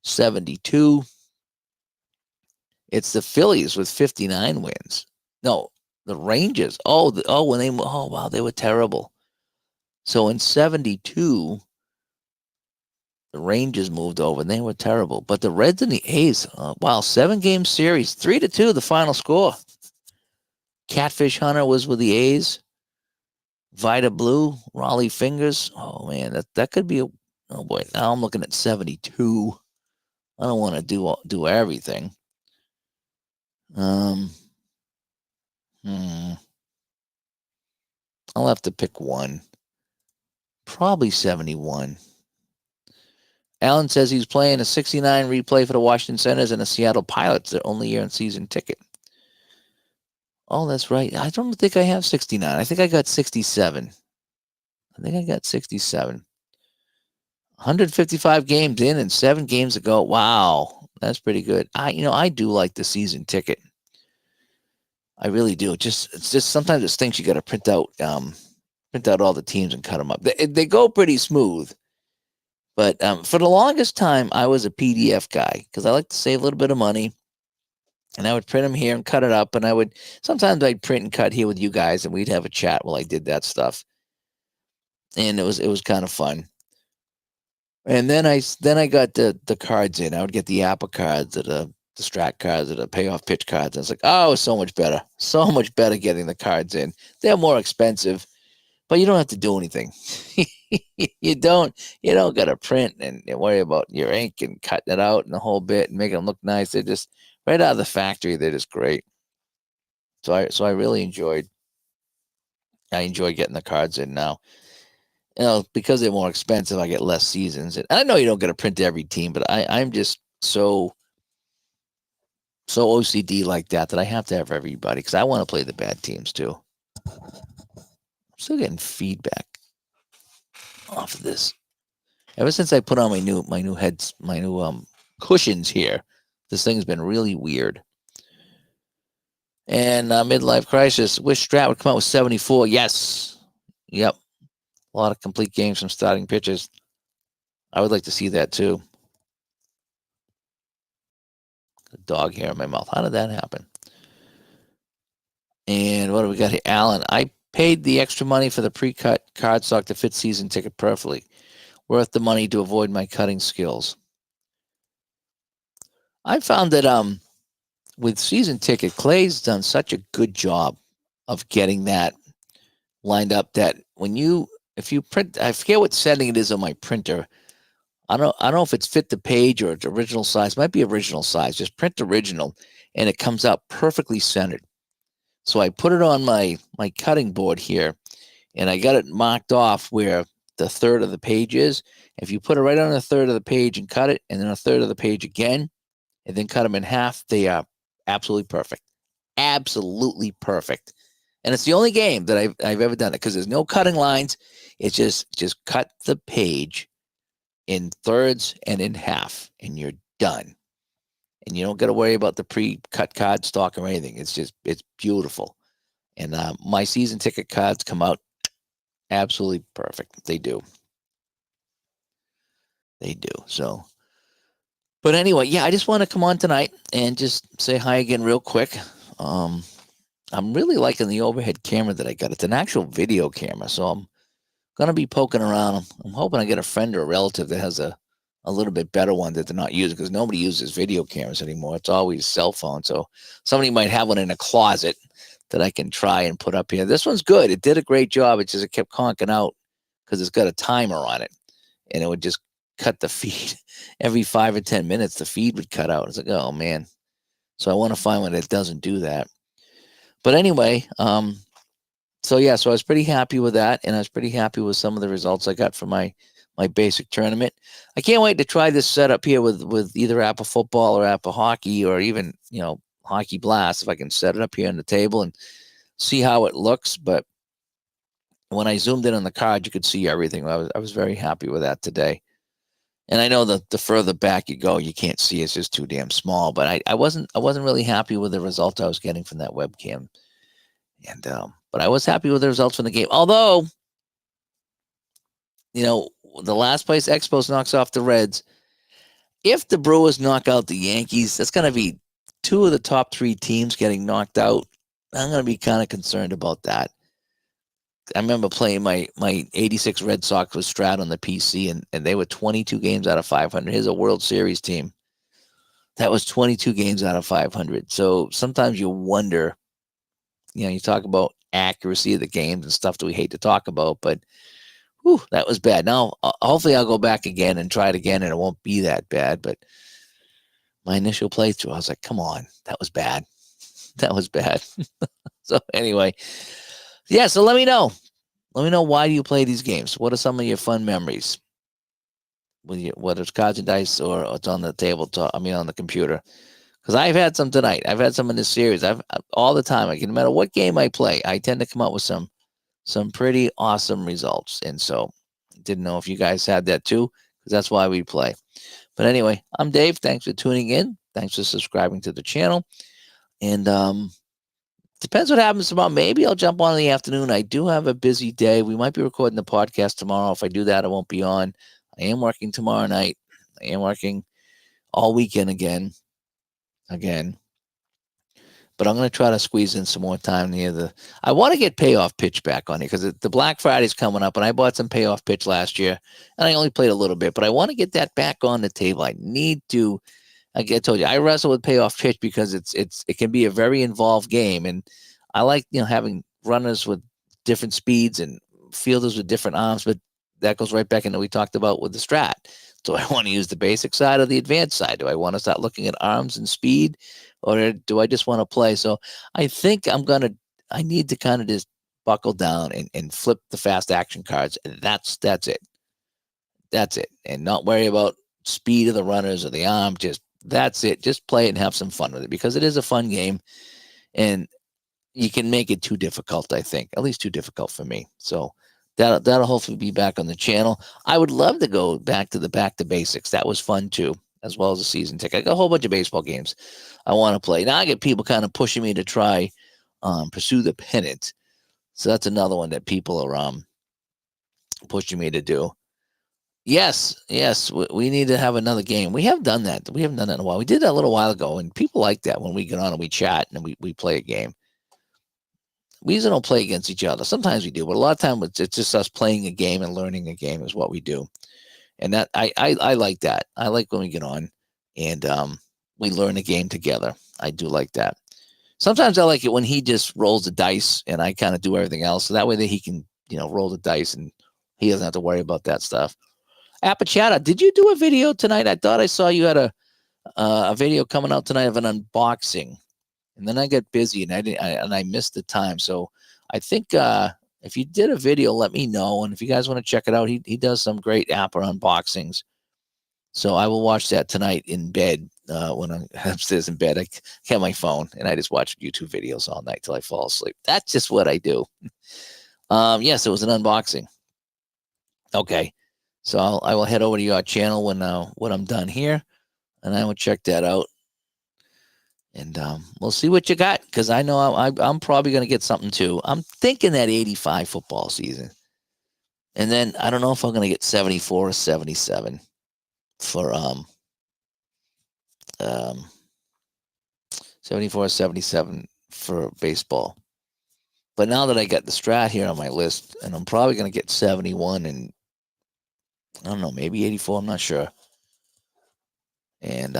72, it's the Phillies with 59 wins. No, the Rangers. Wow, they were terrible. So in 72, the Rangers moved over, and they were terrible. But the Reds and the A's, 7-game series, 3-2, the final score. Catfish Hunter was with the A's. Vita Blue, Raleigh Fingers. Oh, man, that could be oh, boy. Now I'm looking at 72. I don't want to do everything. I'll have to pick one. Probably 71. Alan says he's playing a 69 replay for the Washington Senators and the Seattle Pilots, their only year in season ticket. Oh, that's right. I don't think I have 69. I think I got 67. 155 games in and 7 games ago. Wow, that's pretty good. I do like the season ticket. I really do. It's just sometimes it's things you got to print out all the teams and cut them up. They go pretty smooth. But for the longest time, I was a PDF guy because I like to save a little bit of money. And I would print them here and cut it up. And sometimes I'd print and cut here with you guys, and we'd have a chat while I did that stuff. And it was kind of fun. And then I got the cards in. I would get the Apple cards or the the strat cards or the payoff pitch cards. And it's like, oh, it's so much better getting the cards in. They're more expensive, but you don't have to do anything. you don't got to print and worry about your ink and cutting it out and the whole bit and making them look nice. They're just right out of the factory. They're just great. So I really enjoyed getting the cards in now. Because they're more expensive, I get less seasons. And I know you don't get to print every team, but I'm just so OCD like that I have to have everybody because I want to play the bad teams too. I'm still getting feedback off of this. Ever since I put on my new cushions here, this thing's been really weird. And midlife crisis. Wish Strat would come out with 74. Yes. Yep. A lot of complete games from starting pitchers. I would like to see that too. A dog hair in my mouth. How did that happen? And what do we got here? Alan, I paid the extra money for the pre-cut cardstock to fit season ticket perfectly. Worth the money to avoid my cutting skills. I found that with season ticket, Clay's done such a good job of getting that lined up that if you print, I forget what setting it is on my printer. I don't know if it's fit the page or it's original size. It might be original size. Just print original, and it comes out perfectly centered. So I put it on my cutting board here, and I got it marked off where the third of the page is. If you put it right on a third of the page and cut it, and then a third of the page again, and then cut them in half, they are absolutely perfect. Absolutely perfect. And it's the only game that I've ever done it because there's no cutting lines. It's just cut the page in thirds and in half, and you're done. And you don't got to worry about the pre-cut card stock or anything. It's beautiful. And my season ticket cards come out absolutely perfect. They do. So, but anyway, yeah, I just want to come on tonight and just say hi again real quick. I'm really liking the overhead camera that I got. It's an actual video camera, so I'm going to be poking around. I'm hoping I get a friend or a relative that has a little bit better one that they're not using because nobody uses video cameras anymore. It's always cell phone. So somebody might have one in a closet that I can try and put up here. This one's good. It did a great job. It just kept conking out because it's got a timer on it, and it would just cut the feed every 5 or 10 minutes. The feed would cut out. It's like, oh man. So I want to find one that doesn't do that. But anyway, so I was pretty happy with that, and I was pretty happy with some of the results I got for my basic tournament. I can't wait to try this setup here with either Apple Football or Apple Hockey or even Hockey Blast if I can set it up here on the table and see how it looks. But when I zoomed in on the card, you could see everything. I was very happy with that today. And I know that the further back you go, you can't see. It's just too damn small. But I wasn't really happy with the result I was getting from that webcam. And but I was happy with the results from the game. Although, the last place Expos knocks off the Reds. If the Brewers knock out the Yankees, that's going to be 2 of the top 3 teams getting knocked out. I'm going to be kind of concerned about that. I remember playing my 86 Red Sox with Strat on the PC, and they were 22 games out of 500. Here's a World Series team. That was 22 games out of 500. So sometimes you wonder, you talk about accuracy of the games and stuff that we hate to talk about, but that was bad. Now, hopefully I'll go back again and try it again, and it won't be that bad. But my initial playthrough, I was like, come on, that was bad. That was bad. So anyway, yeah, so let me know. Let me know, why do you play these games? What are some of your fun memories? Whether it's cards and dice or it's on the tabletop, on the computer. Because I've had some tonight. I've had some in this series. I've all the time. No matter what game I play, I tend to come up with some pretty awesome results. And so didn't know if you guys had that too, because that's why we play. But anyway, I'm Dave. Thanks for tuning in. Thanks for subscribing to the channel. And depends what happens tomorrow. Maybe I'll jump on in the afternoon. I do have a busy day. We might be recording the podcast tomorrow. If I do that, I won't be on. I am working tomorrow night. I am working all weekend again. But I'm going to try to squeeze in some more time I want to get payoff pitch back on here because the Black Friday's coming up, and I bought some payoff pitch last year, and I only played a little bit, but I want to get that back on the table. I need to like I told you, I wrestle with payoff pitch because it can be a very involved game, and I like having runners with different speeds and fielders with different arms. But that goes right back into what we talked about with the strat. Do I want to use the basic side or the advanced side? Do I want to start looking at arms and speed, or do I just want to play? So I think I need to kind of just buckle down and flip the fast action cards. And that's it. That's it. And not worry about speed of the runners or the arm. Just that's it. Just play it and have some fun with it because it is a fun game. And you can make it too difficult, I think. At least too difficult for me. So that'll hopefully be back on the channel. I would love to go back to basics. That was fun too, as well as a season ticket. I got a whole bunch of baseball games I want to play. Now I get people kind of pushing me to try pursue the pennant. So that's another one that people are pushing me to do. Yes, we need to have another game. We have done that. We haven't done that in a while. We did that a little while ago, and people like that when we get on and we chat and we play a game. We usually don't play against each other. Sometimes we do, but a lot of times it's just us playing a game and learning a game is what we do. And that I like that. I like when we get on and we learn a game together. I do like that. Sometimes I like it when he just rolls the dice and I kind of do everything else. So that way that he can, roll the dice and he doesn't have to worry about that stuff. Apachata, did you do a video tonight? I thought I saw you had a video coming out tonight of an unboxing, and then I got busy and I missed the time. So I think if you did a video, let me know, and if you guys want to check it out, he does some great Apple unboxings. So I will watch that tonight in bed when I'm upstairs in bed. I have my phone and I just watch YouTube videos all night till I fall asleep. That's just what I do. Yes, it was an unboxing. Okay. So I will head over to your channel when I'm done here, and I will check that out, and we'll see what you got because I know I'm probably going to get something too. I'm thinking that 85 football season, and then I don't know if I'm going to get 74 or 77 for 74 or 77 for baseball. But now that I got the Strat here on my list, and I'm probably going to get 71 and I don't know, maybe 84. I'm not sure. And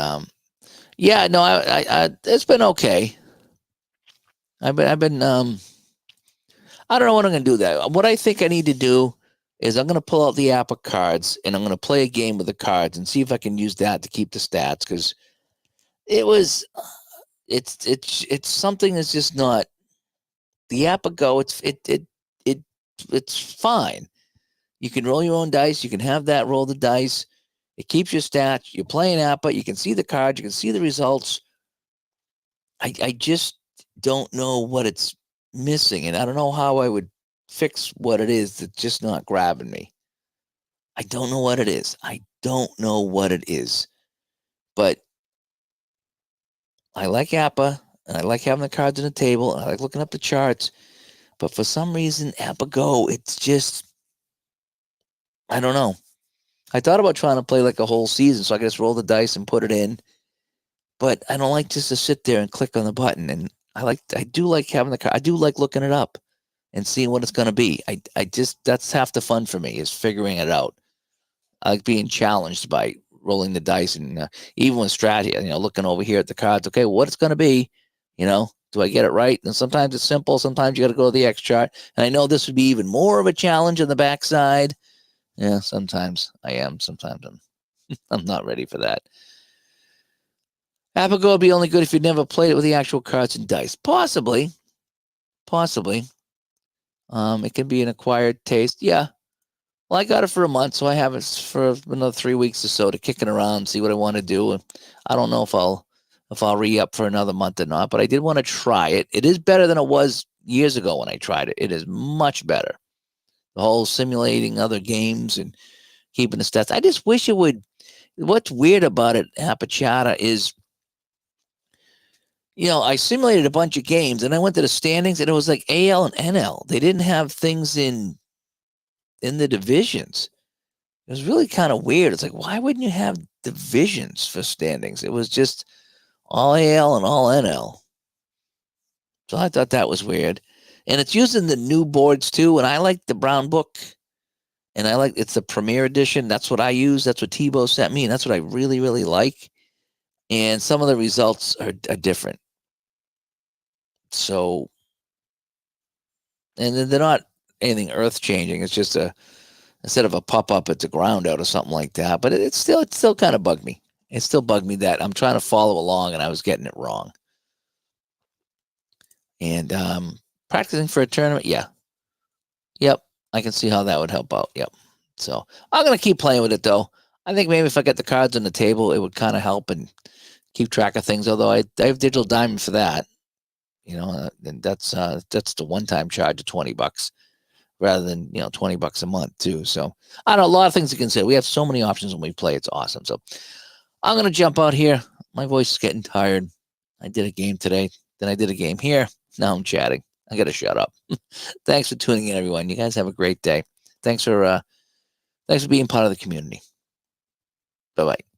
yeah, no, I it's been okay. I've been I don't know what I'm gonna do. That what I think I need to do is I'm gonna pull out the app of cards and I'm gonna play a game with the cards and see if I can use that to keep the stats because it's something that's just not the app of Go. It's fine. You can roll your own dice. You can have that roll the dice. It keeps your stats. You're playing APA. You can see the cards. You can see the results. I just don't know what it's missing, and I don't know how I would fix what it is that's just not grabbing me. I don't know what it is. But I like APA, and I like having the cards on the table, and I like looking up the charts. But for some reason, APA Go, it's just, I don't know. I thought about trying to play like a whole season so I could just roll the dice and put it in. But I don't like just to sit there and click on the button. And I do like having the card. I do like looking it up and seeing what it's going to be. I just, that's half the fun for me is figuring it out. I like being challenged by rolling the dice and even with strategy, looking over here at the cards. Okay, what it's going to be, do I get it right? And sometimes it's simple. Sometimes you got to go to the X chart. And I know this would be even more of a challenge on the backside. Yeah, sometimes I am. Sometimes I'm not ready for that. Apigo would be only good if you'd never played it with the actual cards and dice. Possibly. It can be an acquired taste. Yeah. Well, I got it for a month, so I have it for another 3 weeks or so to kick it around, see what I want to do. I don't know if I'll re-up for another month or not, but I did want to try it. It is better than it was years ago when I tried it. It is much better. The whole simulating other games and keeping the stats. I just wish it would. What's weird about it, Apachata, is I simulated a bunch of games and I went to the standings and it was like AL and NL. They didn't have things in the divisions. It was really kind of weird. It's like, why wouldn't you have divisions for standings? It was just all AL and all NL. So I thought that was weird. And it's using the new boards too. And I like the brown book. And it's the Premier Edition. That's what I use. That's what Tebow sent me. And that's what I really, really like. and some of the results are different. So, and they're not anything earth changing. It's just instead of a pop up, it's a ground out or something like that. But it still kind of bugged me. It still bugged me that I'm trying to follow along and I was getting it wrong. And practicing for a tournament, yeah, yep, I can see how that would help out. Yep. So I'm gonna keep playing with it though. I think maybe if I get the cards on the table, it would kind of help and keep track of things. Although I have Digital Diamond for that, and that's the one-time charge of $20 rather than $20 a month too. So I don't know, a lot of things to consider. We have so many options when we play. It's awesome. So I'm gonna jump out here. My voice is getting tired. I did a game today, then I did a game here. Now I'm chatting. I gotta shut up. Thanks for tuning in, everyone. You guys have a great day. Thanks for being part of the community. Bye bye.